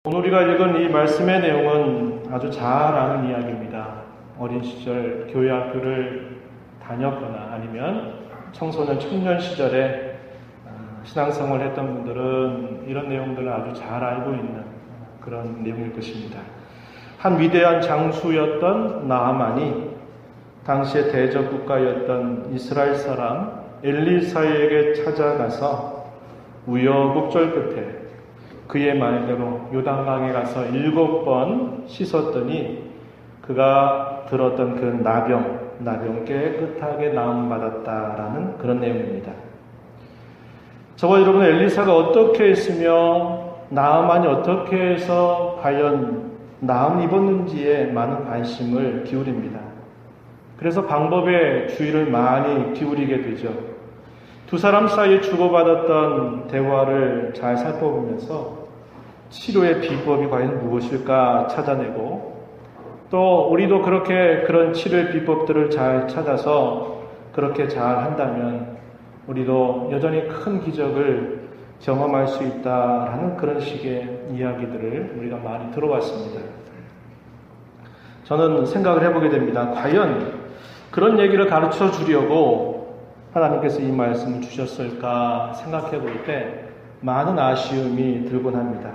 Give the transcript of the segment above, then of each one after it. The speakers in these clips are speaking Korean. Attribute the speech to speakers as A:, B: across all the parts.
A: 오늘 우리가 읽은 이 말씀의 내용은 아주 잘 아는 이야기입니다. 어린 시절 교회 학교를 다녔거나 아니면 청소년 청년 시절에 신앙생활을 했던 분들은 이런 내용들을 아주 잘 알고 있는 그런 내용일 것입니다. 한 위대한 장수였던 나아만이 당시의 대적 국가였던 이스라엘 사람 엘리사에게 찾아가서 우여곡절 끝에 그의 말대로 요단강에 가서 7번 씻었더니 그가 들었던 그 나병 깨끗하게 나음받았다라는 그런 내용입니다. 저와 여러분은 엘리사가 어떻게 했으며 나아만이 어떻게 해서 과연 나음 입었는지에 많은 관심을 기울입니다. 그래서 방법에 주의를 많이 기울이게 되죠. 두 사람 사이에 주고받았던 대화를 잘 살펴보면서 치료의 비법이 과연 무엇일까 찾아내고, 또 우리도 그렇게 그런 치료의 비법들을 잘 찾아서 그렇게 잘 한다면 우리도 여전히 큰 기적을 경험할 수 있다라는 그런 식의 이야기들을 우리가 많이 들어왔습니다. 저는 생각을 해보게 됩니다. 과연 그런 얘기를 가르쳐 주려고 하나님께서 이 말씀을 주셨을까 생각해 볼 때 많은 아쉬움이 들곤 합니다.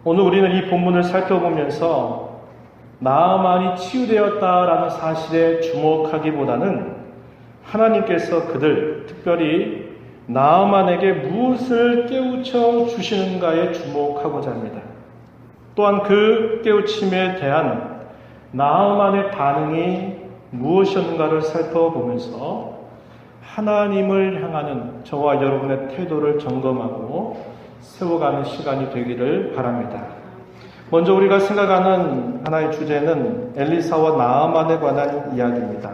A: 오늘 우리는 이 본문을 살펴보면서 나아만이 치유되었다라는 사실에 주목하기보다는 하나님께서 그들, 특별히 나아만에게 무엇을 깨우쳐 주시는가에 주목하고자 합니다. 또한 그 깨우침에 대한 나아만의 반응이 무엇이었는가를 살펴보면서 하나님을 향하는 저와 여러분의 태도를 점검하고 세워가는 시간이 되기를 바랍니다. 먼저 우리가 생각하는 하나의 주제는 엘리사와 나아만에 관한 이야기입니다.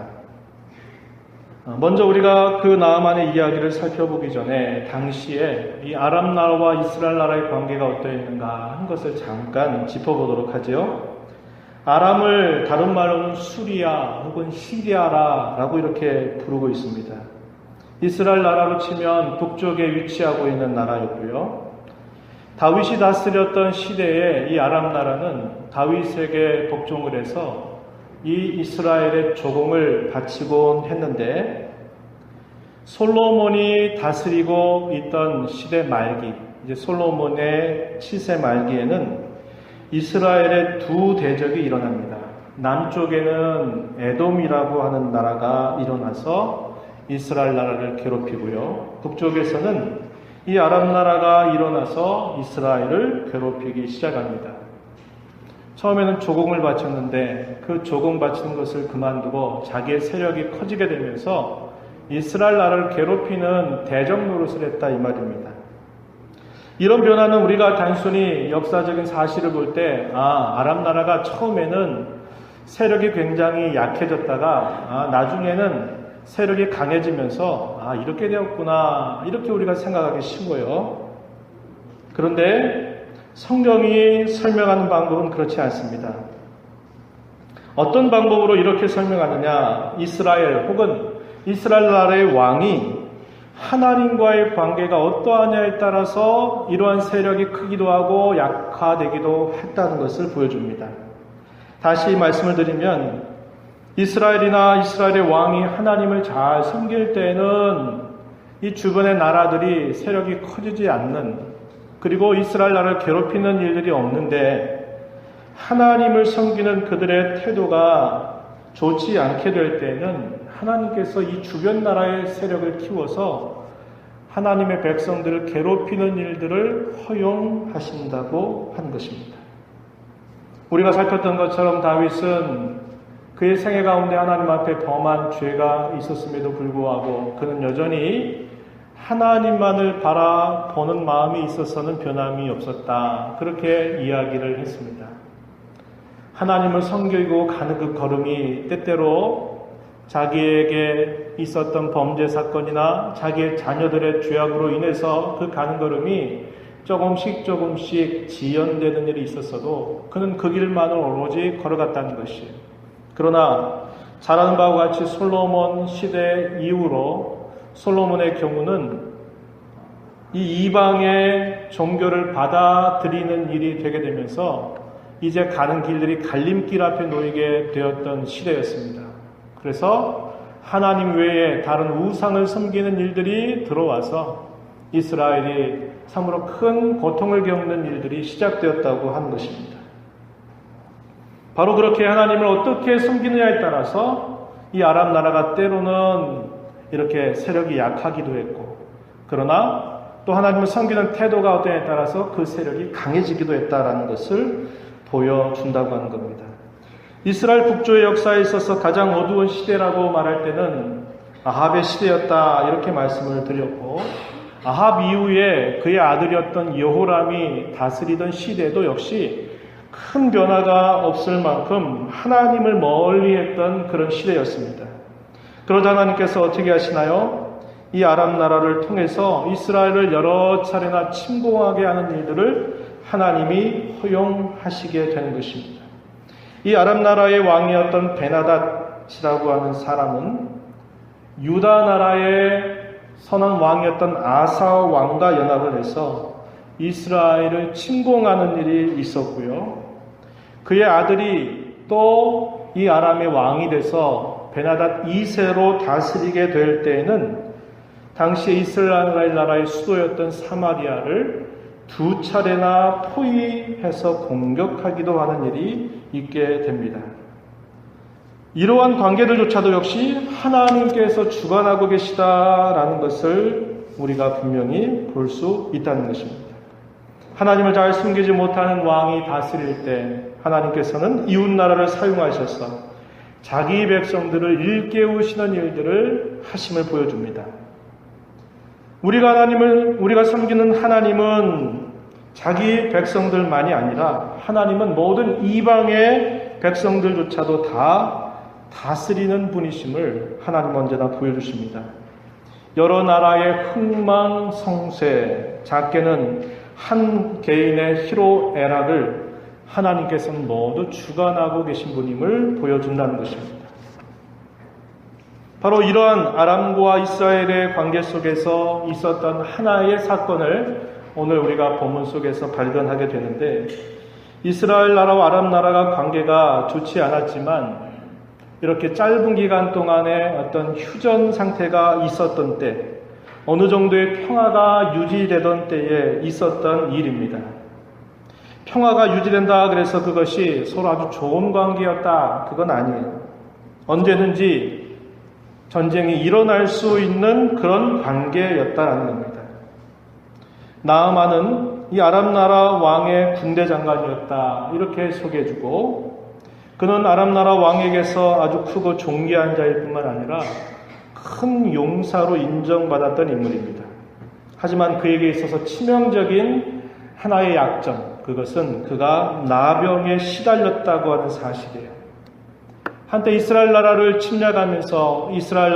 A: 먼저 우리가 그 나아만의 이야기를 살펴보기 전에 당시에 이 아람 나라와 이스라엘 나라의 관계가 어떠했는가 한 것을 잠깐 짚어보도록 하죠. 아람을 다른 말로는 수리아 혹은 시리아라고 이렇게 부르고 있습니다. 이스라엘 나라로 치면 북쪽에 위치하고 있는 나라였고요. 다윗이 다스렸던 시대에 이 아람 나라는 다윗에게 복종을 해서 이 이스라엘의 조공을 바치곤 했는데, 솔로몬이 다스리고 있던 시대 말기, 이제 솔로몬의 7세 말기에는 이스라엘의 두 대적이 일어납니다. 남쪽에는 에돔이라고 하는 나라가 일어나서 이스라엘 나라를 괴롭히고요. 북쪽에서는 이 아람 나라가 일어나서 이스라엘을 괴롭히기 시작합니다. 처음에는 조공을 바쳤는데 그 조공 바치는 것을 그만두고 자기의 세력이 커지게 되면서 이스라엘 나라를 괴롭히는 대적 노릇을 했다 이 말입니다. 이런 변화는 우리가 단순히 역사적인 사실을 볼 때 아람 나라가 처음에는 세력이 굉장히 약해졌다가 나중에는 세력이 강해지면서 이렇게 되었구나 이렇게 우리가 생각하기 쉬워요. 그런데 성경이 설명하는 방법은 그렇지 않습니다. 어떤 방법으로 이렇게 설명하느냐, 이스라엘 혹은 이스라엘 나라의 왕이 하나님과의 관계가 어떠하냐에 따라서 이러한 세력이 크기도 하고 약화되기도 했다는 것을 보여줍니다. 다시 말씀을 드리면 이스라엘이나 이스라엘의 왕이 하나님을 잘 섬길 때에는 이 주변의 나라들이 세력이 커지지 않는, 그리고 이스라엘 나라를 괴롭히는 일들이 없는데, 하나님을 섬기는 그들의 태도가 좋지 않게 될 때에는 하나님께서 이 주변 나라의 세력을 키워서 하나님의 백성들을 괴롭히는 일들을 허용하신다고 한 것입니다. 우리가 살폈던 것처럼 다윗은 그의 생애 가운데 하나님 앞에 범한 죄가 있었음에도 불구하고 그는 여전히 하나님만을 바라보는 마음이 있어서는 변함이 없었다. 그렇게 이야기를 했습니다. 하나님을 섬기고 가는 그 걸음이 때때로 자기에게 있었던 범죄 사건이나 자기의 자녀들의 죄악으로 인해서 그 가는 걸음이 조금씩 지연되는 일이 있었어도 그는 그 길만을 오로지 걸어갔다는 것이에요. 그러나 잘 아는 바와 같이 솔로몬 시대 이후로 솔로몬의 경우는 이 이방의 종교를 받아들이는 일이 되게 되면서 이제 가는 길들이 갈림길 앞에 놓이게 되었던 시대였습니다. 그래서 하나님 외에 다른 우상을 섬기는 일들이 들어와서 이스라엘이 참으로 큰 고통을 겪는 일들이 시작되었다고 하는 것입니다. 바로 그렇게 하나님을 어떻게 섬기느냐에 따라서 이 아람 나라가 때로는 이렇게 세력이 약하기도 했고, 그러나 또 하나님을 섬기는 태도가 어떠냐에 따라서 그 세력이 강해지기도 했다라는 것을 보여준다고 하는 겁니다. 이스라엘 북조의 역사에 있어서 가장 어두운 시대라고 말할 때는 아합의 시대였다 이렇게 말씀을 드렸고, 아합 이후에 그의 아들이었던 여호람이 다스리던 시대도 역시 큰 변화가 없을 만큼 하나님을 멀리했던 그런 시대였습니다. 그러자 하나님께서 어떻게 하시나요? 이 아람 나라를 통해서 이스라엘을 여러 차례나 침공하게 하는 일들을 하나님이 허용하시게 되는 것입니다. 이 아람 나라의 왕이었던 베나닷이라고 하는 사람은 유다 나라의 선한 왕이었던 아사 왕과 연합을 해서 이스라엘을 침공하는 일이 있었고요. 그의 아들이 또 이 아람의 왕이 돼서 베나닷 2세로 다스리게 될 때에는 당시 이스라엘 나라의 수도였던 사마리아를 2차례나 포위해서 공격하기도 하는 일이 있게 됩니다. 이러한 관계들조차도 역시 하나님께서 주관하고 계시다라는 것을 우리가 분명히 볼 수 있다는 것입니다. 하나님을 잘 숨기지 못하는 왕이 다스릴 때 하나님께서는 이웃나라를 사용하셔서 자기 백성들을 일깨우시는 일들을 하심을 보여줍니다. 우리가 섬기는 하나님은 자기 백성들만이 아니라 하나님은 모든 이방의 백성들조차도 다 다스리는 분이심을 하나님 언제나 보여주십니다. 여러 나라의 흥망성쇠, 작게는 한 개인의 희로애락을 하나님께서는 모두 주관하고 계신 분임을 보여준다는 것입니다. 바로 이러한 아람과 이스라엘의 관계 속에서 있었던 하나의 사건을 오늘 우리가 본문 속에서 발견하게 되는데, 이스라엘 나라와 아람 나라가 관계가 좋지 않았지만 이렇게 짧은 기간 동안에 어떤 휴전 상태가 있었던 때, 어느 정도의 평화가 유지되던 때에 있었던 일입니다. 평화가 유지된다 그래서 그것이 서로 아주 좋은 관계였다, 그건 아니에요. 언제든지 전쟁이 일어날 수 있는 그런 관계였다라는 겁니다. 나아만은 이 아람 나라 왕의 군대 장관이었다 이렇게 소개해주고, 그는 아람 나라 왕에게서 아주 크고 존귀한 자일 뿐만 아니라 큰 용사로 인정받았던 인물입니다. 하지만 그에게 있어서 치명적인 하나의 약점, 그것은 그가 나병에 시달렸다고 하는 사실이에요. 한때 이스라엘 나라를 침략하면서 이스라엘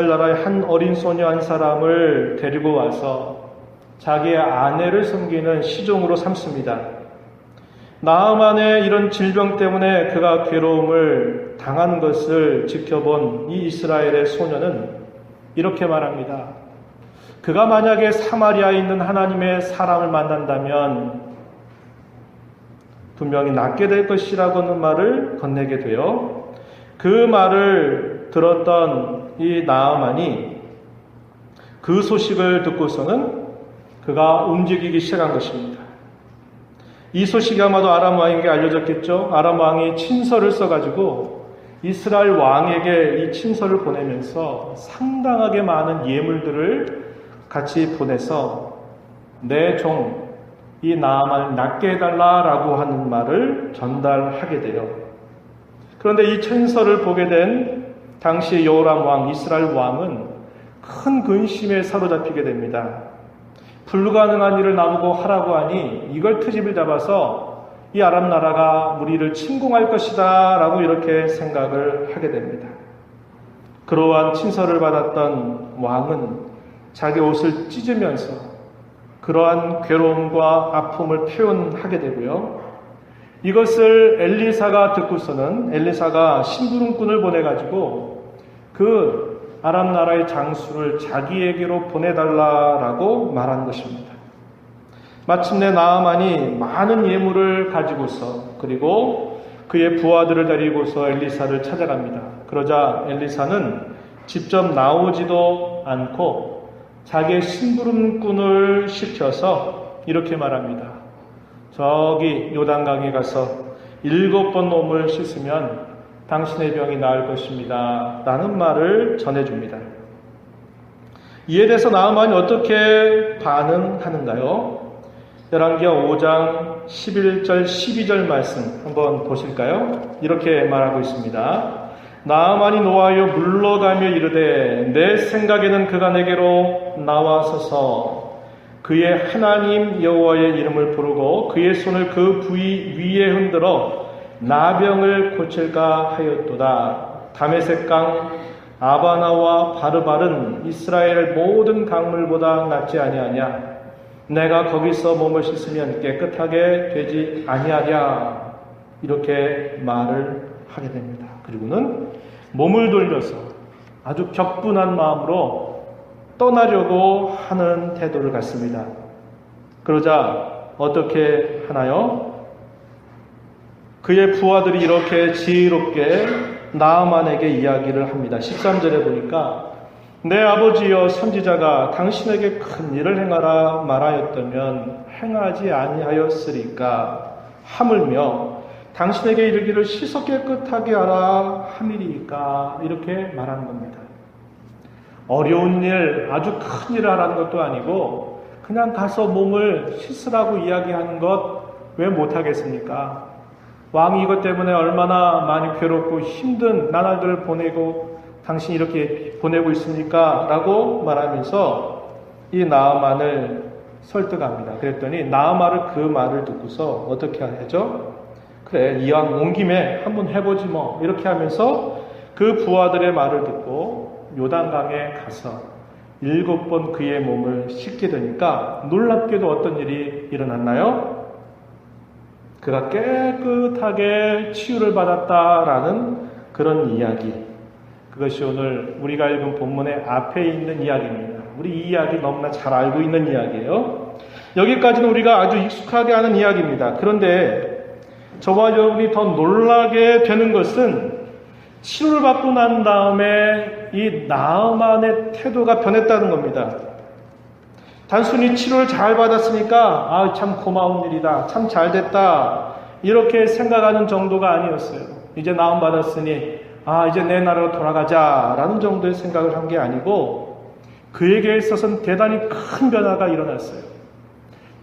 A: 나라의 한 어린 소녀 한 사람을 데리고 와서 자기의 아내를 섬기는 시종으로 삼습니다. 나아만의 이런 질병 때문에 그가 괴로움을 당하는 것을 지켜본 이 이스라엘의 소녀는 이렇게 말합니다. 그가 만약에 사마리아에 있는 하나님의 사람을 만난다면 분명히 낫게 될 것이라고는 말을 건네게 되어, 그 말을 들었던 이 나아만이 그 소식을 듣고서는 그가 움직이기 시작한 것입니다. 이 소식이 아마도 아람 왕에게 알려졌겠죠. 아람 왕이 친서를 써가지고 이스라엘 왕에게 이 친서를 보내면서 상당하게 많은 예물들을 같이 보내서 내 종 이 나아만을 낫게 해달라라고 하는 말을 전달하게 돼요. 그런데 이 친서를 보게 된 당시 여호람 왕, 이스라엘 왕은 큰 근심에 사로잡히게 됩니다. 불가능한 일을 나보고 하라고 하니 이걸 트집을 잡아서 이 아람 나라가 우리를 침공할 것이다 라고 이렇게 생각을 하게 됩니다. 그러한 친서를 받았던 왕은 자기 옷을 찢으면서 그러한 괴로움과 아픔을 표현하게 되고요. 이것을 엘리사가 듣고서는 엘리사가 심부름꾼을 보내가지고 그 아람 나라의 장수를 자기에게로 보내달라라고 말한 것입니다. 마침내 나아만이 많은 예물을 가지고서 그리고 그의 부하들을 데리고서 엘리사를 찾아갑니다. 그러자 엘리사는 직접 나오지도 않고 자기의 심부름꾼을 시켜서 이렇게 말합니다. 저기 요단강에 가서 7번 몸을 씻으면 당신의 병이 나을 것입니다. 라는 말을 전해줍니다. 이에 대해서 나아만이 어떻게 반응하는가요? 열왕기하 5장 11절 12절 말씀 한번 보실까요? 이렇게 말하고 있습니다. 나아만이 노하여 물러가며 이르되 내 생각에는 그가 내게로 나와서서 그의 하나님 여호와의 이름을 부르고 그의 손을 그 부위 위에 흔들어 나병을 고칠까 하였도다. 다메섹강 아바나와 바르발은 이스라엘 모든 강물보다 낫지 아니하냐. 내가 거기서 몸을 씻으면 깨끗하게 되지 아니하랴. 이렇게 말을 하게 됩니다. 그리고는 몸을 돌려서 아주 격분한 마음으로 떠나려고 하는 태도를 갖습니다. 그러자 어떻게 하나요? 그의 부하들이 이렇게 지혜롭게 나아만에게 이야기를 합니다. 13절에 보니까 내 아버지여 선지자가 당신에게 큰 일을 행하라 말하였다면 행하지 아니하였으리까 하물며 당신에게 이르기를 씻어 깨끗하게 하라 함이리까 이렇게 말하는 겁니다. 어려운 일, 아주 큰 일을 하라는 것도 아니고 그냥 가서 몸을 씻으라고 이야기하는 것 왜 못하겠습니까? 왕이 이것 때문에 얼마나 많이 괴롭고 힘든 나날들을 보내고 당신이 이렇게 보내고 있습니까? 라고 말하면서 이 나아만을 설득합니다. 그랬더니 나아만을 그 말을 듣고서 어떻게 하죠? 그래, 이왕 온 김에 한번 해보지 뭐 이렇게 하면서 그 부하들의 말을 듣고 요단강에 가서 7번 그의 몸을 씻게 되니까 놀랍게도 어떤 일이 일어났나요? 그가 깨끗하게 치유를 받았다라는 그런 이야기. 그것이 오늘 우리가 읽은 본문의 앞에 있는 이야기입니다. 우리 이 이야기 너무나 잘 알고 있는 이야기예요. 여기까지는 우리가 아주 익숙하게 아는 이야기입니다. 그런데 저와 여러분이 더 놀라게 되는 것은 치료를 받고 난 다음에 이 나아만의 태도가 변했다는 겁니다. 단순히 치료를 잘 받았으니까 참 고마운 일이다, 참 잘됐다 이렇게 생각하는 정도가 아니었어요. 이제 나음 받았으니 이제 내 나라로 돌아가자라는 정도의 생각을 한 게 아니고 그에게 있어서는 대단히 큰 변화가 일어났어요.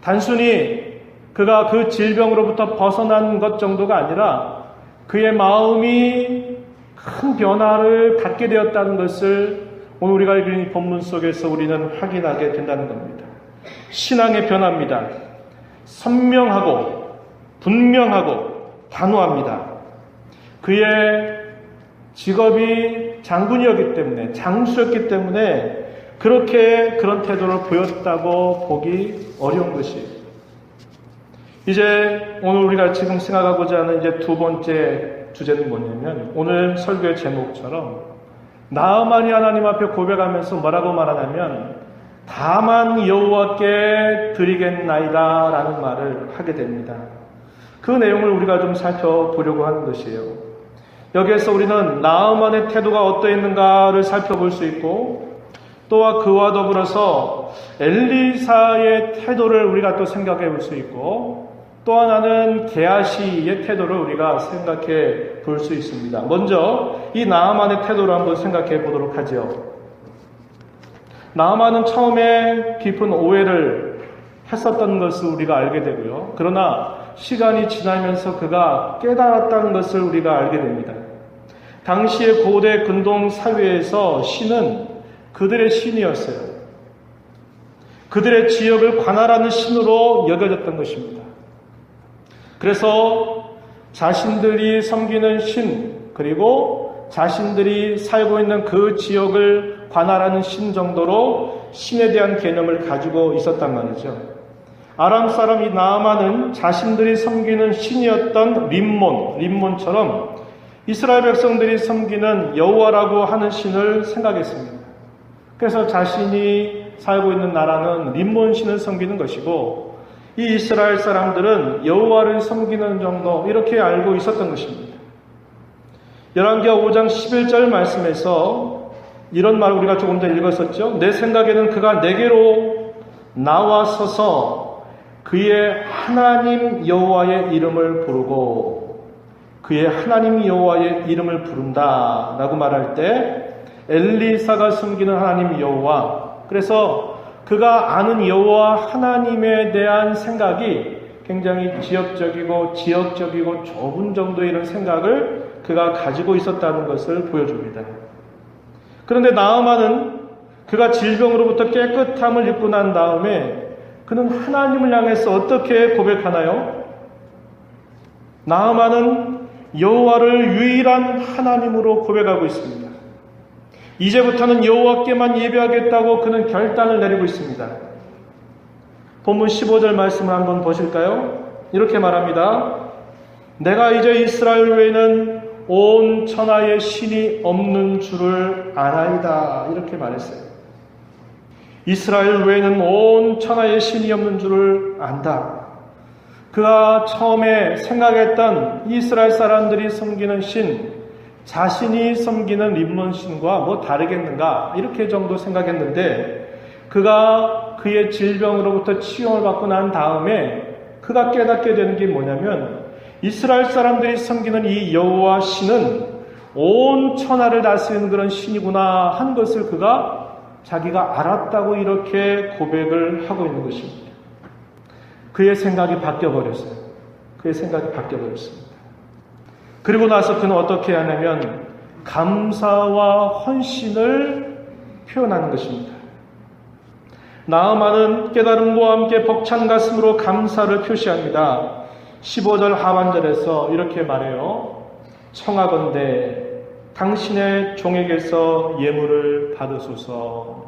A: 단순히 그가 그 질병으로부터 벗어난 것 정도가 아니라 그의 마음이 큰 변화를 갖게 되었다는 것을 오늘 우리가 읽은 이 본문 속에서 우리는 확인하게 된다는 겁니다. 신앙의 변화입니다. 선명하고 분명하고 단호합니다. 그의 직업이 장군이었기 때문에, 장수였기 때문에 그렇게 그런 태도를 보였다고 보기 어려운 것이에요. 이제 오늘 우리가 지금 생각하고자 하는 이제 두 번째 주제는 뭐냐면 오늘 설교의 제목처럼 나아만이 하나님 앞에 고백하면서 뭐라고 말하냐면 다만 여호와께 드리겠나이다 라는 말을 하게 됩니다. 그 내용을 우리가 좀 살펴보려고 하는 것이에요. 여기에서 우리는 나아만의 태도가 어떠했는가를 살펴볼 수 있고 또한 그와 더불어서 엘리사의 태도를 우리가 또 생각해 볼 수 있고 또 하나는 게하시의 태도를 우리가 생각해 볼 수 있습니다. 먼저 이 나아만의 태도를 한번 생각해 보도록 하죠. 나아만은 처음에 깊은 오해를 했었던 것을 우리가 알게 되고요. 그러나 시간이 지나면서 그가 깨달았다는 것을 우리가 알게 됩니다. 당시의 고대 근동 사회에서 신은 그들의 신이었어요. 그들의 지역을 관할하는 신으로 여겨졌던 것입니다. 그래서 자신들이 섬기는 신 그리고 자신들이 살고 있는 그 지역을 관할하는 신 정도로 신에 대한 개념을 가지고 있었단 말이죠. 아람 사람 이 나아만은 자신들이 섬기는 신이었던 림몬처럼 이스라엘 백성들이 섬기는 여호와라고 하는 신을 생각했습니다. 그래서 자신이 살고 있는 나라는 림몬 신을 섬기는 것이고 이 이스라엘 사람들은 여호와를 섬기는 정도 이렇게 알고 있었던 것입니다. 열왕기하 5장 11절 말씀에서 이런 말을 우리가 조금 전 읽었었죠. 내 생각에는 그가 내게로 나와서서 그의 하나님 여호와의 이름을 부르고 그의 하나님 여호와의 이름을 부른다 라고 말할 때 엘리사가 섬기는 하나님 여호와, 그래서 그가 아는 여호와 하나님에 대한 생각이 굉장히 지역적이고 지역적이고 좁은 정도의 이런 생각을 그가 가지고 있었다는 것을 보여줍니다. 그런데 나아만은 그가 질병으로부터 깨끗함을 입고 난 다음에 그는 하나님을 향해서 어떻게 고백하나요? 나아만은 여호와를 유일한 하나님으로 고백하고 있습니다. 이제부터는 여호와께만 예배하겠다고 그는 결단을 내리고 있습니다. 본문 15절 말씀을 한번 보실까요? 이렇게 말합니다. 내가 이제 이스라엘 외에는 온 천하에 신이 없는 줄을 아나이다. 이렇게 말했어요. 이스라엘 외에는 온 천하에 신이 없는 줄을 안다. 그가 처음에 생각했던 이스라엘 사람들이 섬기는 신, 자신이 섬기는 림몬 신과 뭐 다르겠는가 이렇게 정도 생각했는데 그가 그의 질병으로부터 치유를 받고 난 다음에 그가 깨닫게 되는 게 뭐냐면 이스라엘 사람들이 섬기는 이 여호와 신은 온 천하를 다스리는 그런 신이구나 한 것을 그가 자기가 알았다고 이렇게 고백을 하고 있는 것입니다. 그의 생각이 바뀌어버렸어요. 그의 생각이 바뀌어버렸습니다. 그리고 나서 그는 어떻게 하냐면 감사와 헌신을 표현하는 것입니다. 나아만은 깨달음과 함께 벅찬 가슴으로 감사를 표시합니다. 15절 하반절에서 이렇게 말해요. 청하건대 당신의 종에게서 예물을 받으소서.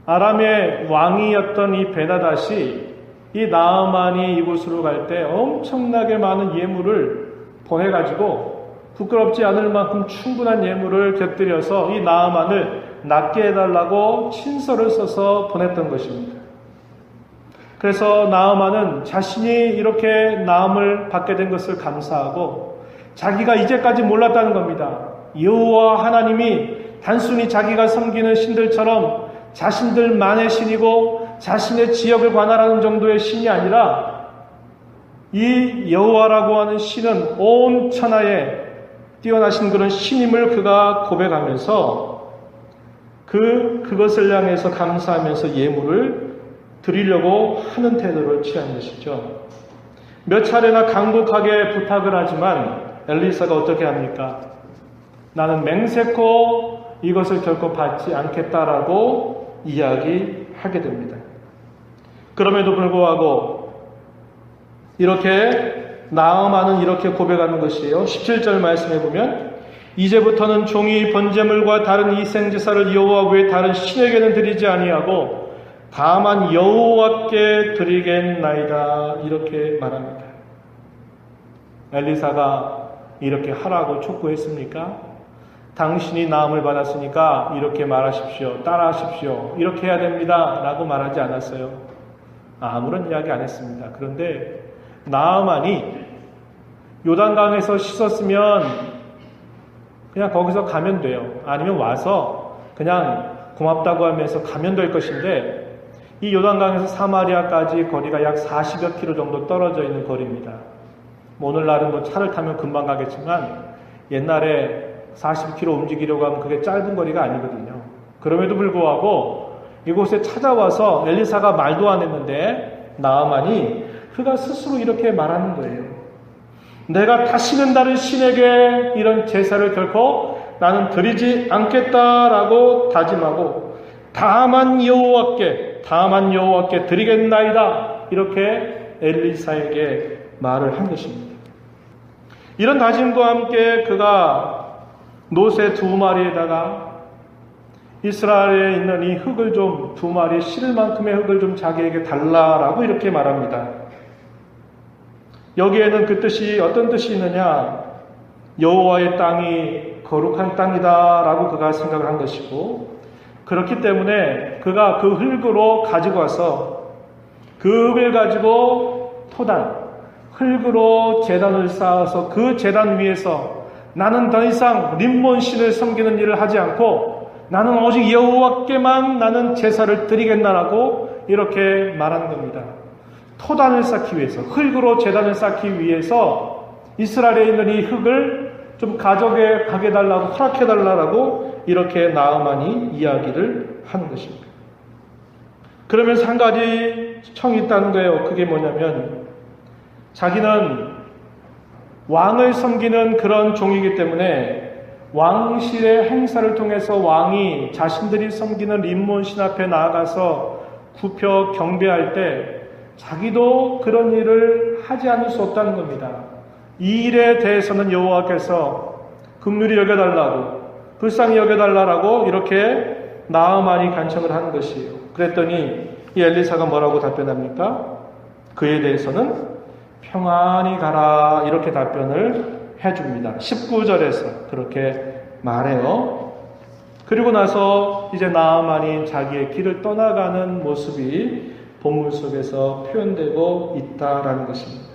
A: 아람의 왕이었던 이 베나닷이 이 나아만이 이곳으로 갈 때 엄청나게 많은 예물을 보내가지고 부끄럽지 않을 만큼 충분한 예물을 곁들여서 이 나아만을 낫게 해달라고 친서를 써서 보냈던 것입니다. 그래서 나아만은 자신이 이렇게 나음을 받게 된 것을 감사하고 자기가 이제까지 몰랐다는 겁니다. 여호와 하나님이 단순히 자기가 섬기는 신들처럼 자신들만의 신이고 자신의 지역을 관할하는 정도의 신이 아니라 이 여호와라고 하는 신은 온 천하에 뛰어나신 그런 신임을 그가 고백하면서 그것을 향해서 감사하면서 예물을 드리려고 하는 태도를 취한 것이죠. 몇 차례나 간곡하게 부탁을 하지만 엘리사가 어떻게 합니까? 나는 맹세코 이것을 결코 받지 않겠다라고 이야기하게 됩니다. 그럼에도 불구하고 이렇게 나아만은 이렇게 고백하는 것이에요. 17절 말씀해 보면 이제부터는 종이 번제물과 다른 이생제사를 여호와 외에 다른 신에게는 드리지 아니하고 다만 여호와께 드리겠나이다. 이렇게 말합니다. 엘리사가 이렇게 하라고 촉구했습니까? 당신이 나음을 받았으니까 이렇게 말하십시오. 따라하십시오. 이렇게 해야 됩니다. 라고 말하지 않았어요. 아무런 이야기 안 했습니다. 그런데 나아만이 요단강에서 씻었으면 그냥 거기서 가면 돼요. 아니면 와서 그냥 고맙다고 하면서 가면 될 것인데 이 요단강에서 사마리아까지 거리가 약 40여 킬로 정도 떨어져 있는 거리입니다. 오늘날은 뭐 차를 타면 금방 가겠지만 옛날에 40km 움직이려고 하면 그게 짧은 거리가 아니거든요. 그럼에도 불구하고 이곳에 찾아와서 엘리사가 말도 안 했는데 나아만이 그가 스스로 이렇게 말하는 거예요. 내가 다시는 다른 신에게 이런 제사를 결코 나는 드리지 않겠다라고 다짐하고 다만 여호와께 드리겠나이다. 이렇게 엘리사에게 말을 한 것입니다. 이런 다짐과 함께 그가 노새 2마리에다가 이스라엘에 있는 이 흙을 좀 2마리 실을 만큼의 흙을 좀 자기에게 달라라고 이렇게 말합니다. 여기에는 그 뜻이 어떤 뜻이 있느냐? 여호와의 땅이 거룩한 땅이다라고 그가 생각을 한 것이고, 그렇기 때문에 그가 그 흙으로 가지고 와서 그 흙을 가지고 흙으로 제단을 쌓아서 그 제단 위에서 나는 더 이상 림몬 신을 섬기는 일을 하지 않고 나는 오직 여호와께만 나는 제사를 드리겠나라고 이렇게 말하는 겁니다. 토단을 쌓기 위해서, 흙으로 제단을 쌓기 위해서 이스라엘에 있는 이 흙을 좀 가져게 가게 달라고, 허락해 달라고 이렇게 나아만이 이야기를 하는 것입니다. 그러면서 한 가지 청이 있다는 거예요. 그게 뭐냐면 자기는 왕을 섬기는 그런 종이기 때문에 왕실의 행사를 통해서 왕이 자신들이 섬기는 림몬신 앞에 나아가서 굽혀 경배할 때 자기도 그런 일을 하지 않을 수 없다는 겁니다. 이 일에 대해서는 여호와께서 긍휼히 여겨달라고, 불쌍히 여겨달라고 이렇게 나아만이 간청을 하는 것이에요. 그랬더니 이 엘리사가 뭐라고 답변합니까? 그에 대해서는 평안히 가라 이렇게 답변을 해줍니다. 19절에서 그렇게 말해요. 그리고 나서 이제 나아만이 자기의 길을 떠나가는 모습이 본문 속에서 표현되고 있다라는 것입니다.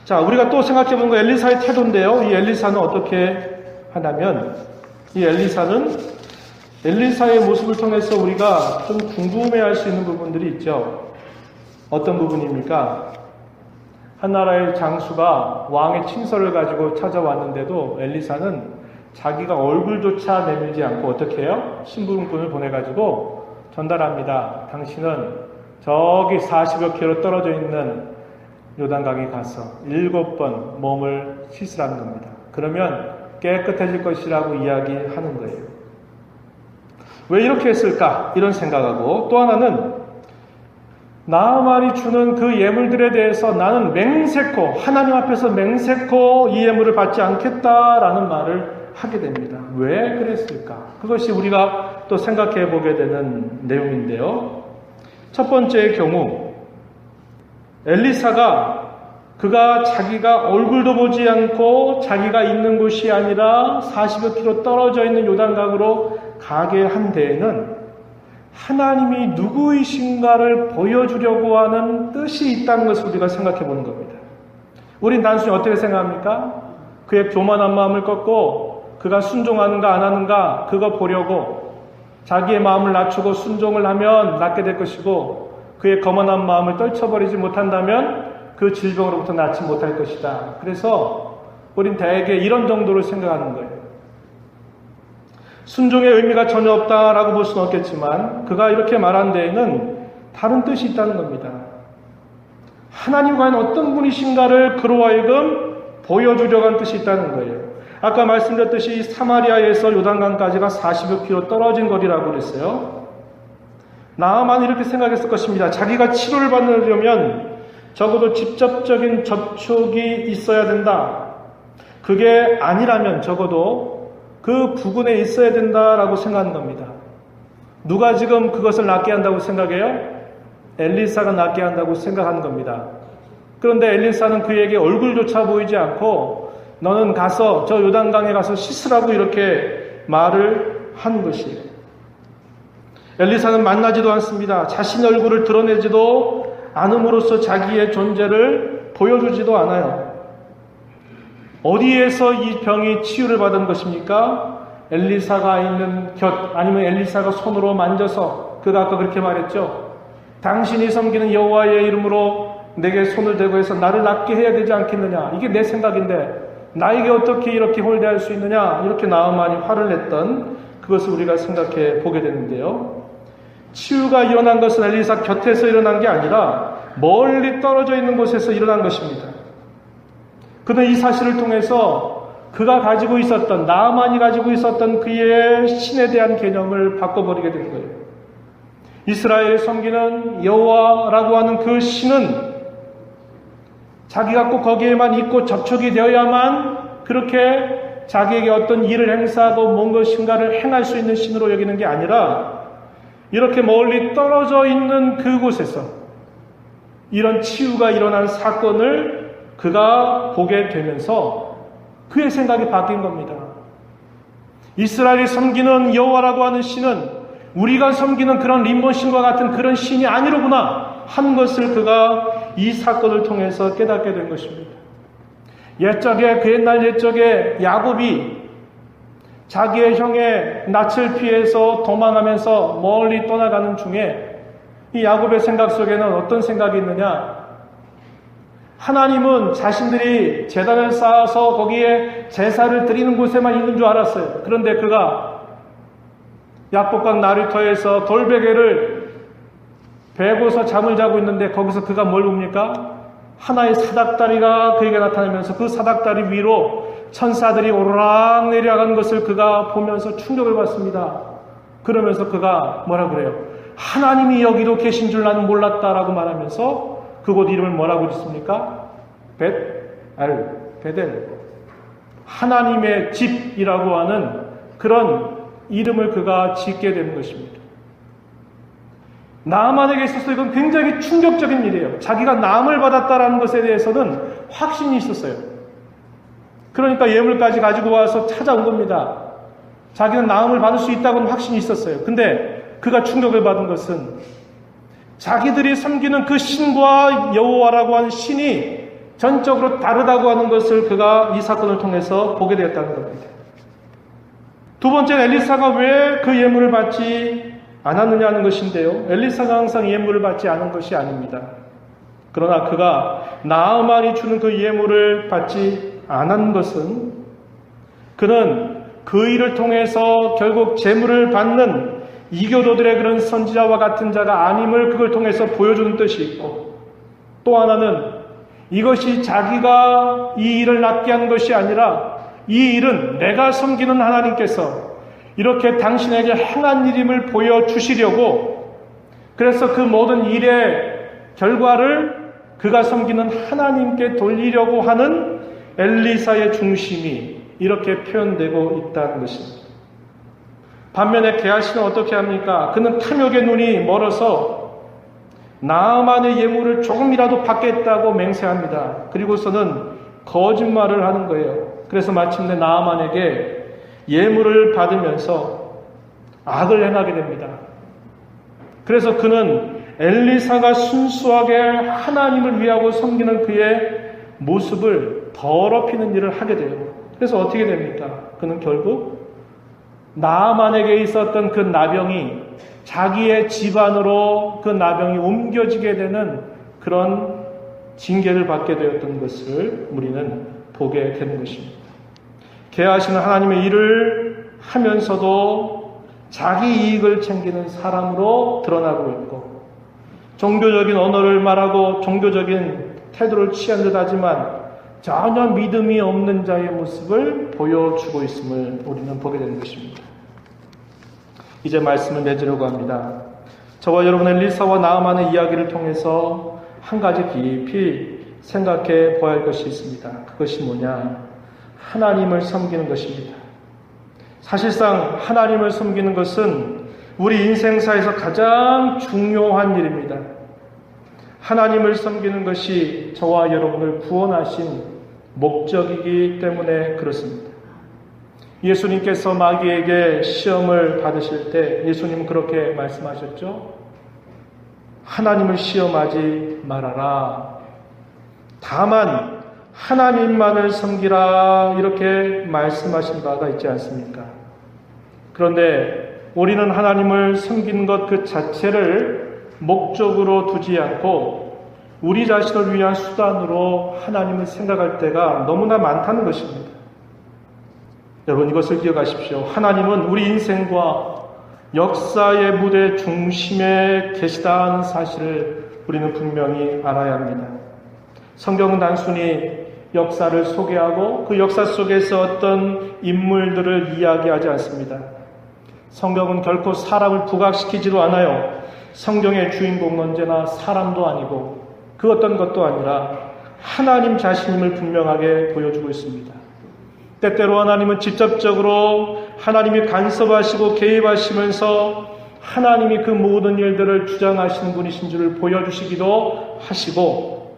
A: 자, 우리가 또 생각해 보는 거 엘리사의 태도인데요. 이 엘리사는 어떻게 하냐면, 이 엘리사의 모습을 통해서 우리가 좀 궁금해할 수 있는 부분들이 있죠. 어떤 부분입니까? 한 나라의 장수가 왕의 친서를 가지고 찾아왔는데도 엘리사는 자기가 얼굴조차 내밀지 않고 어떻게 해요? 심부름꾼을 보내가지고 전달합니다. 당신은 저기 40여 킬로 떨어져 있는 요단강에 가서 7번 몸을 씻으라는 겁니다. 그러면 깨끗해질 것이라고 이야기하는 거예요. 왜 이렇게 했을까? 이런 생각하고, 또 하나는 나아만이 주는 그 예물들에 대해서 나는 맹세코, 하나님 앞에서 맹세코 이 예물을 받지 않겠다라는 말을 하게 됩니다. 왜 그랬을까? 그것이 우리가 또 생각해 보게 되는 내용인데요. 첫 번째의 경우, 엘리사가 그가 자기가 얼굴도 보지 않고 자기가 있는 곳이 아니라 40여 킬로 떨어져 있는 요단강으로 가게 한 데에는 하나님이 누구이신가를 보여주려고 하는 뜻이 있다는 것을 우리가 생각해 보는 겁니다. 우린 단순히 어떻게 생각합니까? 그의 교만한 마음을 꺾고 그가 순종하는가 안 하는가 그거 보려고 자기의 마음을 낮추고 순종을 하면 낫게 될 것이고 그의 거만한 마음을 떨쳐버리지 못한다면 그 질병으로부터 낫지 못할 것이다. 그래서 우린 대개 이런 정도로 생각하는 거예요. 순종의 의미가 전혀 없다라고 볼 수는 없겠지만 그가 이렇게 말한 데에는 다른 뜻이 있다는 겁니다. 하나님 과연 어떤 분이신가를 그로 하여금 보여주려고 하는 뜻이 있다는 거예요. 아까 말씀드렸듯이 사마리아에서 요단강까지가 40여 킬로 떨어진 거리라고 그랬어요. 나아만이 이렇게 생각했을 것입니다. 자기가 치료를 받으려면 적어도 직접적인 접촉이 있어야 된다. 그게 아니라면 적어도 그 부근에 있어야 된다라고 생각하는 겁니다. 누가 지금 그것을 낫게 한다고 생각해요? 엘리사가 낫게 한다고 생각하는 겁니다. 그런데 엘리사는 그에게 얼굴조차 보이지 않고 너는 가서 저 요단강에 가서 씻으라고 이렇게 말을 한 것이에요. 엘리사는 만나지도 않습니다. 자신의 얼굴을 드러내지도 않음으로써 자기의 존재를 보여주지도 않아요. 어디에서 이 병이 치유를 받은 것입니까? 엘리사가 있는 곁, 아니면 엘리사가 손으로 만져서, 그가 아까 그렇게 말했죠. 당신이 섬기는 여호와의 이름으로 내게 손을 대고 해서 나를 낫게 해야 되지 않겠느냐. 이게 내 생각인데 나에게 어떻게 이렇게 홀대할 수 있느냐. 이렇게 나아만이 화를 냈던 그것을 우리가 생각해 보게 되는데요. 치유가 일어난 것은 엘리사 곁에서 일어난 게 아니라 멀리 떨어져 있는 곳에서 일어난 것입니다. 그는 이 사실을 통해서 그가 가지고 있었던, 나아만이 가지고 있었던 그의 신에 대한 개념을 바꿔버리게 된 거예요. 이스라엘을 섬기는 여호와라고 하는 그 신은 자기가 꼭 거기에만 있고 접촉이 되어야만 그렇게 자기에게 어떤 일을 행사하고 뭔것인가를 행할 수 있는 신으로 여기는 게 아니라 이렇게 멀리 떨어져 있는 그곳에서 이런 치유가 일어난 사건을 그가 보게 되면서 그의 생각이 바뀐 겁니다. 이스라엘이 섬기는 여호와라고 하는 신은 우리가 섬기는 그런 림본신과 같은 그런 신이 아니로구나 한 것을 그가 이 사건을 통해서 깨닫게 된 것입니다. 그 옛날 옛적에 야곱이 자기의 형의 낯을 피해서 도망하면서 멀리 떠나가는 중에 이 야곱의 생각 속에는 어떤 생각이 있느냐? 하나님은 자신들이 제단을 쌓아서 거기에 제사를 드리는 곳에만 있는 줄 알았어요. 그런데 그가 약복강 나루터에서 돌베개를 베고서 잠을 자고 있는데 거기서 그가 뭘 봅니까? 하나의 사닥다리가 그에게 나타나면서 그 사닥다리 위로 천사들이 오르락 내려가는 것을 그가 보면서 충격을 받습니다. 그러면서 그가 뭐라 그래요? 하나님이 여기도 계신 줄 나는 몰랐다라고 말하면서 그곳 이름을 뭐라고 짓습니까? 베델. 하나님의 집이라고 하는 그런 이름을 그가 짓게 되는 것입니다. 나아만에게 있어서 이건 굉장히 충격적인 일이에요. 자기가 나음을 받았다라는 것에 대해서는 확신이 있었어요. 그러니까 예물까지 가지고 와서 찾아온 겁니다. 자기는 나음을 받을 수 있다고는 확신이 있었어요. 근데 그가 충격을 받은 것은 자기들이 섬기는 그 신과 여호와라고 하는 신이 전적으로 다르다고 하는 것을 그가 이 사건을 통해서 보게 되었다는 겁니다. 두 번째는 엘리사가 왜 그 예물을 받지 않았느냐는 것인데요. 엘리사가 항상 예물을 받지 않은 것이 아닙니다. 그러나 그가 나아만이 주는 그 예물을 받지 않은 것은 그는 그 일을 통해서 결국 재물을 받는 이교도들의 그런 선지자와 같은 자가 아님을 그걸 통해서 보여주는 뜻이 있고, 또 하나는 이것이 자기가 이 일을 낫게 한 것이 아니라 이 일은 내가 섬기는 하나님께서 이렇게 당신에게 행한 일임을 보여주시려고, 그래서 그 모든 일의 결과를 그가 섬기는 하나님께 돌리려고 하는 엘리사의 중심이 이렇게 표현되고 있다는 것입니다. 반면에 게하시는 어떻게 합니까? 그는 탐욕의 눈이 멀어서 나아만의 예물을 조금이라도 받겠다고 맹세합니다. 그리고서는 거짓말을 하는 거예요. 그래서 마침내 나아만에게 예물을 받으면서 악을 행하게 됩니다. 그래서 그는 엘리사가 순수하게 하나님을 위하고 섬기는 그의 모습을 더럽히는 일을 하게 돼요. 그래서 어떻게 됩니까? 그는 결국 나아만에게 있었던 그 나병이 자기의 집안으로 그 나병이 옮겨지게 되는 그런 징계를 받게 되었던 것을 우리는 보게 되는 것입니다. 게하시는 하나님의 일을 하면서도 자기 이익을 챙기는 사람으로 드러나고 있고, 종교적인 언어를 말하고 종교적인 태도를 취한 듯 하지만 전혀 믿음이 없는 자의 모습을 보여주고 있음을 우리는 보게 되는 것입니다. 이제 말씀을 맺으려고 합니다. 저와 여러분 엘리사와 나아만의 이야기를 통해서 한 가지 깊이 생각해 보아야 할 것이 있습니다. 그것이 뭐냐? 하나님을 섬기는 것입니다. 사실상 하나님을 섬기는 것은 우리 인생사에서 가장 중요한 일입니다. 하나님을 섬기는 것이 저와 여러분을 구원하신 목적이기 때문에 그렇습니다. 예수님께서 마귀에게 시험을 받으실 때 예수님은 그렇게 말씀하셨죠. 하나님을 시험하지 말아라. 다만 하나님만을 섬기라, 이렇게 말씀하신 바가 있지 않습니까? 그런데 우리는 하나님을 섬기는 것 그 자체를 목적으로 두지 않고 우리 자신을 위한 수단으로 하나님을 생각할 때가 너무나 많다는 것입니다. 여러분, 이것을 기억하십시오. 하나님은 우리 인생과 역사의 무대 중심에 계시다는 사실을 우리는 분명히 알아야 합니다. 성경은 단순히 역사를 소개하고 그 역사 속에서 어떤 인물들을 이야기하지 않습니다. 성경은 결코 사람을 부각시키지도 않아요. 성경의 주인공은 언제나 사람도 아니고 그 어떤 것도 아니라 하나님 자신임을 분명하게 보여주고 있습니다. 때때로 하나님은 직접적으로 하나님이 간섭하시고 개입하시면서 하나님이 그 모든 일들을 주장하시는 분이신 줄을 보여주시기도 하시고,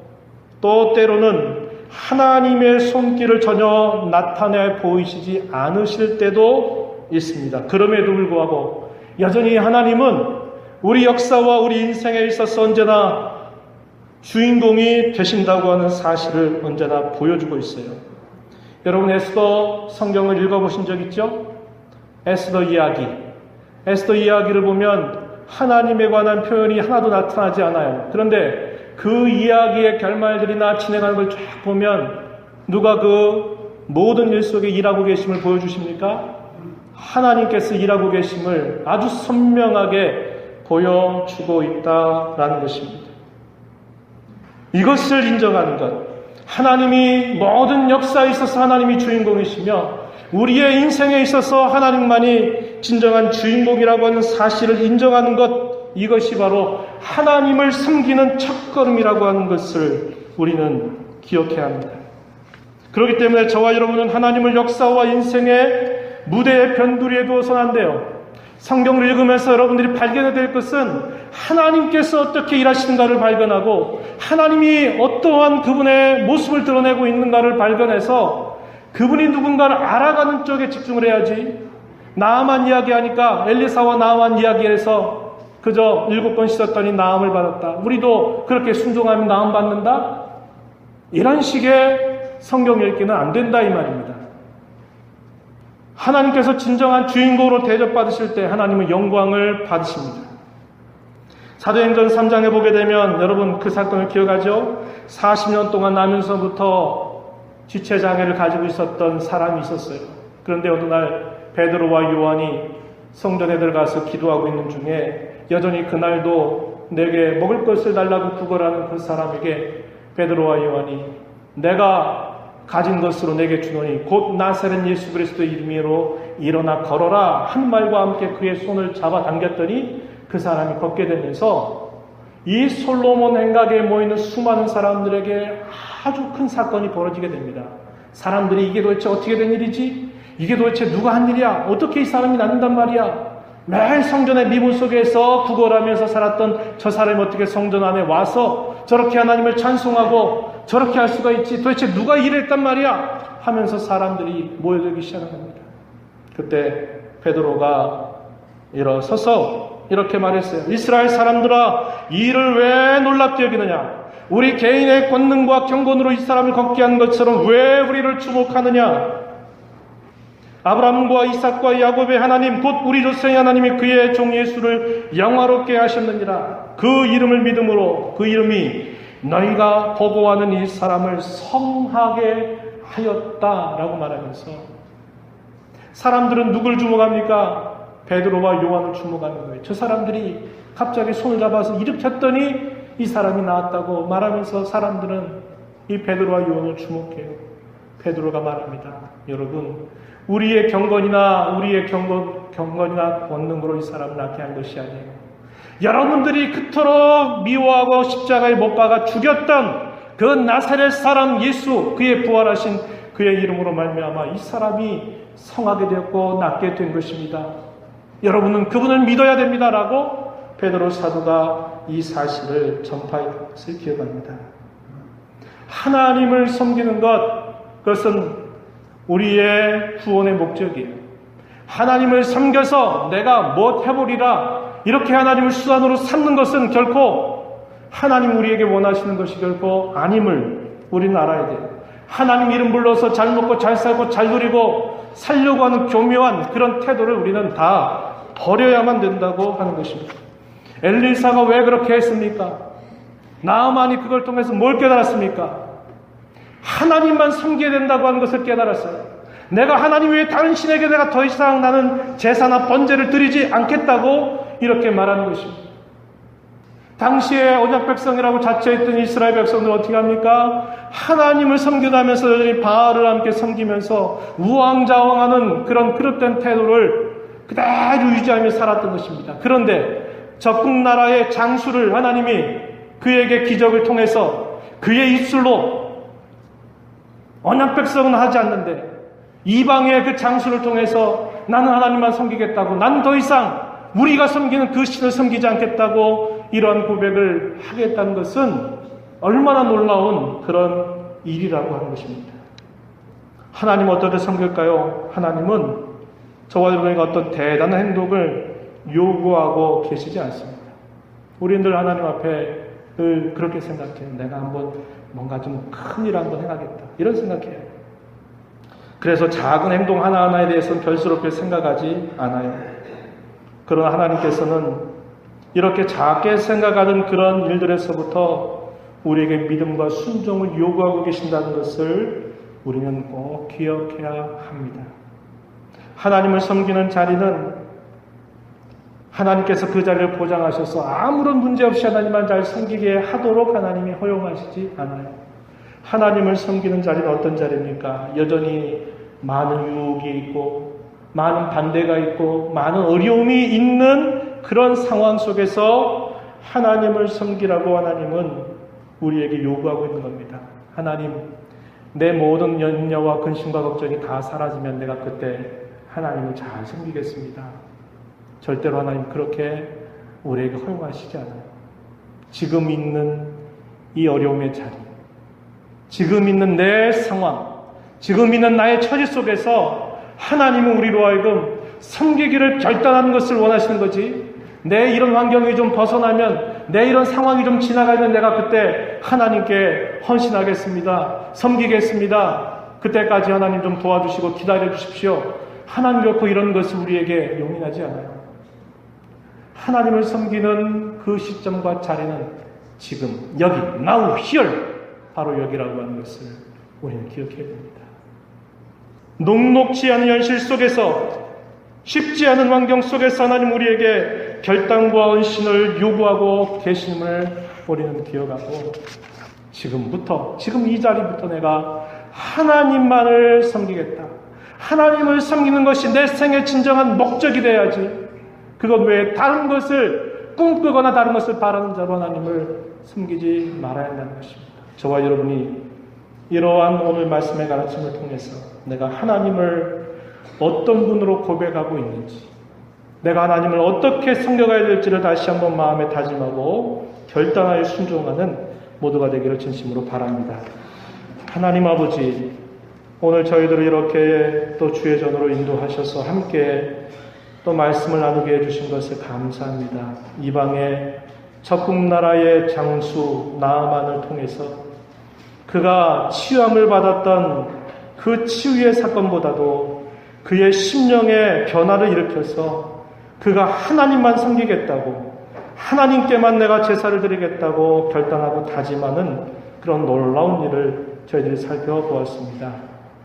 A: 또 때로는 하나님의 손길을 전혀 나타내 보이시지 않으실 때도 있습니다. 그럼에도 불구하고 여전히 하나님은 우리 역사와 우리 인생에 있어서 언제나 주인공이 되신다고 하는 사실을 언제나 보여주고 있어요. 여러분, 에스더 성경을 읽어보신 적 있죠? 에스더 이야기를 보면 하나님에 관한 표현이 하나도 나타나지 않아요. 그런데 그 이야기의 결말들이나 진행하는 걸 쫙 보면 누가 그 모든 일 속에 일하고 계심을 보여주십니까? 하나님께서 일하고 계심을 아주 선명하게 보여주고 있다라는 것입니다. 이것을 인정하는 것, 하나님이 모든 역사에 있어서 하나님이 주인공이시며 우리의 인생에 있어서 하나님만이 진정한 주인공이라고 하는 사실을 인정하는 것, 이것이 바로 하나님을 섬기는 첫걸음이라고 하는 것을 우리는 기억해야 합니다. 그렇기 때문에 저와 여러분은 하나님을 역사와 인생의 무대에 변두리에 두어서는 안 돼요. 성경을 읽으면서 여러분들이 발견해야 될 것은 하나님께서 어떻게 일하시는가를 발견하고 하나님이 어떠한 그분의 모습을 드러내고 있는가를 발견해서 그분이 누군가를 알아가는 쪽에 집중을 해야지, 나아만 이야기하니까 엘리사와 나아만 이야기해서 그저 7번 씻었더니 나음을 받았다, 우리도 그렇게 순종하면 나음 받는다, 이런 식의 성경 읽기는 안 된다 이 말입니다. 하나님께서 진정한 주인공으로 대접받으실 때 하나님은 영광을 받으십니다. 사도행전 3장에 보게 되면 여러분 그 사건을 기억하죠? 40년 동안 나면서부터 지체장애를 가지고 있었던 사람이 있었어요. 그런데 어느 날 베드로와 요한이 성전에 들어가서 기도하고 있는 중에 여전히 그날도 내게 먹을 것을 달라고 구걸하는 그 사람에게 베드로와 요한이 내가 가진 것으로 내게 주노니 곧 나사렛 예수 그리스도의 이름으로 일어나 걸어라 한 말과 함께 그의 손을 잡아 당겼더니 그 사람이 걷게 되면서 이 솔로몬 행각에 모이는 수많은 사람들에게 아주 큰 사건이 벌어지게 됩니다. 사람들이 이게 도대체 어떻게 된 일이지? 이게 도대체 누가 한 일이야? 어떻게 이 사람이 낳는단 말이야? 매일 성전의 미문 속에서 구걸하면서 살았던 저 사람이 어떻게 성전 안에 와서 저렇게 하나님을 찬송하고 저렇게 할 수가 있지? 도대체 누가 이랬단 말이야? 하면서 사람들이 모여들기 시작한 겁니다. 그때 베드로가 일어서서 이렇게 말했어요. 이스라엘 사람들아, 이 일을 왜 놀랍게 여기느냐? 우리 개인의 권능과 경건으로 이 사람을 걷게 한 것처럼 왜 우리를 주목하느냐? 아브라함과 이삭과 야곱의 하나님 곧 우리 조상의 하나님이 그의 종 예수를 영화롭게 하셨느니라. 그 이름을 믿음으로 그 이름이 너희가 보고하는 이 사람을 성하게 하였다라고 말하면서 사람들은 누굴 주목합니까? 베드로와 요한을 주목하는 거예요. 저 사람들이 갑자기 손을 잡아서 일으켰더니 이 사람이 나왔다고 말하면서 사람들은 이 베드로와 요한을 주목해요. 베드로가 말합니다. 여러분, 우리의 경건이나 권능으로 이 사람을 낳게 한 것이 아니에요. 여러분들이 그토록 미워하고 십자가에 못 박아 죽였던 그 나사렛 사람 예수, 그의 부활하신 그의 이름으로 말미암아 이 사람이 성하게 되었고 낫게 된 것입니다. 여러분은 그분을 믿어야 됩니다라고 베드로 사도가 이 사실을 전파한 것을 기억합니다. 하나님을 섬기는 것, 그것은 우리의 구원의 목적이에요. 하나님을 섬겨서 내가 뭐 해보리라 이렇게 하나님을 수단으로 삼는 것은 결코 하나님 우리에게 원하시는 것이 결코 아님을 우리는 알아야 돼요. 하나님 이름 불러서 잘 먹고 잘 살고 잘 누리고 살려고 하는 교묘한 그런 태도를 우리는 다 버려야만 된다고 하는 것입니다. 엘리사가 왜 그렇게 했습니까? 나아만이 그걸 통해서 뭘 깨달았습니까? 하나님만 섬겨야 된다고 하는 것을 깨달았어요. 내가 하나님 외에 다른 신에게 내가 더 이상 나는 제사나 번제를 드리지 않겠다고 이렇게 말하는 것입니다. 당시에 언약 백성이라고 자처했던 이스라엘 백성들은 어떻게 합니까? 하나님을 섬기다면서 여전히 바알을 함께 섬기면서 우왕좌왕하는 그런 그릇된 태도를 그대로 유지하며 살았던 것입니다. 그런데 적국 나라의 장수를 하나님이 그에게 기적을 통해서 그의 입술로 언약 백성은 하지 않는데 이방의 그 장수를 통해서 나는 하나님만 섬기겠다고, 난 더 이상 우리가 섬기는 그 신을 섬기지 않겠다고 이러한 고백을 하겠다는 것은 얼마나 놀라운 그런 일이라고 하는 것입니다. 하나님 어떻게 섬길까요? 하나님은 저와 여러분에게 어떤 대단한 행동을 요구하고 계시지 않습니다. 우리들 하나님 앞에 늘 그렇게 생각해요. 내가 한번 뭔가 좀 큰 일 한번 해야겠다. 이런 생각해요. 그래서 작은 행동 하나하나에 대해서는 별스럽게 생각하지 않아요. 그러나 하나님께서는 이렇게 작게 생각하는 그런 일들에서부터 우리에게 믿음과 순종을 요구하고 계신다는 것을 우리는 꼭 기억해야 합니다. 하나님을 섬기는 자리는 하나님께서 그 자리를 보장하셔서 아무런 문제 없이 하나님만 잘 섬기게 하도록 하나님이 허용하시지 않아요. 하나님을 섬기는 자리는 어떤 자리입니까? 여전히 많은 유혹이 있고 많은 반대가 있고 많은 어려움이 있는 그런 상황 속에서 하나님을 섬기라고 하나님은 우리에게 요구하고 있는 겁니다. 하나님, 내 모든 염려와 근심과 걱정이 다 사라지면 내가 그때 하나님을 잘 섬기겠습니다. 절대로 하나님 그렇게 우리에게 허용하시지 않아요. 지금 있는 이 어려움의 자리, 지금 있는 내 상황, 지금 있는 나의 처지 속에서 하나님은 우리로 하여금 섬기기를 결단하는 것을 원하시는 거지. 내 이런 환경이 좀 벗어나면, 내 이런 상황이 좀 지나가면 내가 그때 하나님께 헌신하겠습니다. 섬기겠습니다. 그때까지 하나님 좀 도와주시고 기다려 주십시오. 하나님 결코 이런 것을 우리에게 용인하지 않아요. 하나님을 섬기는 그 시점과 자리는 지금, 여기, now, here, 바로 여기라고 하는 것을 우리는 기억해야 됩니다. 녹록지 않은 현실 속에서, 쉽지 않은 환경 속에서 하나님 우리에게 결단과 헌신을 요구하고 계심을 우리는 기억하고, 지금부터, 지금 이 자리부터 내가 하나님만을 섬기겠다. 하나님을 섬기는 것이 내 생의 진정한 목적이 돼야지. 그것 외에 다른 것을 꿈꾸거나 다른 것을 바라는 자로 하나님을 섬기지 말아야 한다는 것입니다. 저와 여러분이 이러한 오늘 말씀의 가르침을 통해서 내가 하나님을 어떤 분으로 고백하고 있는지, 내가 하나님을 어떻게 섬겨가야 될지를 다시 한번 마음에 다짐하고 결단하여 순종하는 모두가 되기를 진심으로 바랍니다. 하나님 아버지, 오늘 저희들을 이렇게 또 주의 전으로 인도하셔서 함께 또 말씀을 나누게 해주신 것을 감사합니다. 이방의 적국 나라의 장수 나아만을 통해서 그가 치유함을 받았던 그 치유의 사건보다도 그의 심령의 변화를 일으켜서 그가 하나님만 섬기겠다고, 하나님께만 내가 제사를 드리겠다고 결단하고 다짐하는 그런 놀라운 일을 저희들이 살펴보았습니다.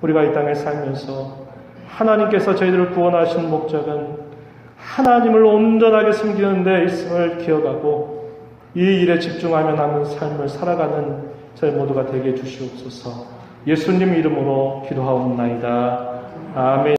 A: 우리가 이 땅에 살면서 하나님께서 저희들을 구원하신 목적은 하나님을 온전하게 섬기는 데 있음을 기억하고 이 일에 집중하며 남은 삶을 살아가는 저희 모두가 되게 해주시옵소서. 예수님 이름으로 기도하옵나이다. 아멘.